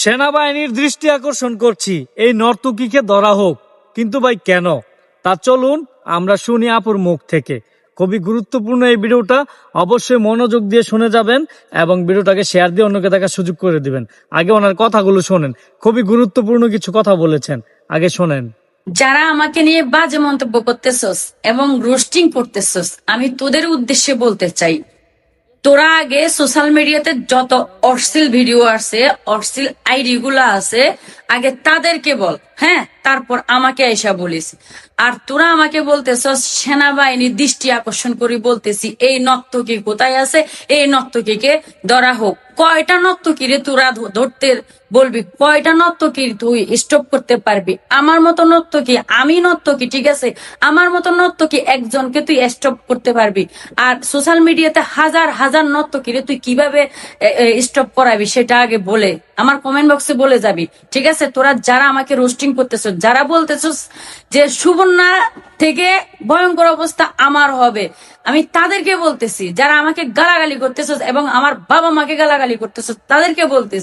সেনাবাহিনীর দৃষ্টি আকর্ষণ করছি, এই নর্তকীকে ধরা হোক। কিন্তু ভাই কেন, তা চলুন আমরা শুনি আপুর মুখ থেকে। খুবই গুরুত্বপূর্ণ এই ভিডিওটা, অবশ্যই মনোযোগ দিয়ে শুনে যাবেন এবং ভিডিওটাকে শেয়ার দিয়ে অন্যকে দেখার সুযোগ করে দিবেন। আগে ওনার কথাগুলো শোনেন, খুবই গুরুত্বপূর্ণ কিছু কথা বলেছেন, আগে শোনেন। যারা আমাকে নিয়ে বাজে মন্তব্য করতেছস এবং রোস্টিং করতেছস, আমি তোদের উদ্দেশ্যে বলতে চাই, তোরা আগে সোশ্যাল মিডিয়াতে যত অশ্লীল ভিডিও আছে, অশ্লীল আইডি গুলা আছে, আগে তাদেরকে বল, হ্যাঁ, তারপর আমাকে আইসা বলিস। আর তোরা আমাকে বলতেছস সেনাবাহিনীর দৃষ্টি আকর্ষণ করি, বলতেছি এই নর্তকী কোথায় আছে, এই নর্তকীকে ধরা হোক। কয়টা নর্তকীরে তোরা ধরতে বলবি? কয়টা নর্তকী তুই স্টপ করতে পারবি? আমার মতো নর্তকী, আমি নর্তকী, ঠিক আছে, আমার মতো নর্তকী একজনকে তুই স্টপ করতে পারবি? আর সোশ্যাল মিডিয়াতে হাজার হাজার নর্তকীরে তুই কিভাবে স্টপ করাবি সেটা আগে বলে আমার কমেন্ট বক্সে বলে যাবি, ঠিক আছে? তোরা যারা আমাকে রোস্টিং করতেছ, যারা বলতেছ যে সুবর্ণা থেকে ভয়ঙ্কর অবস্থা আমার হবে, আমি তাদেরকে বলতেছি। যারা আমাকে গালাগালি করতেছ এবং আমার বাবা মাকে গালাগালি করতেছ, তাদেরকে বলতেছি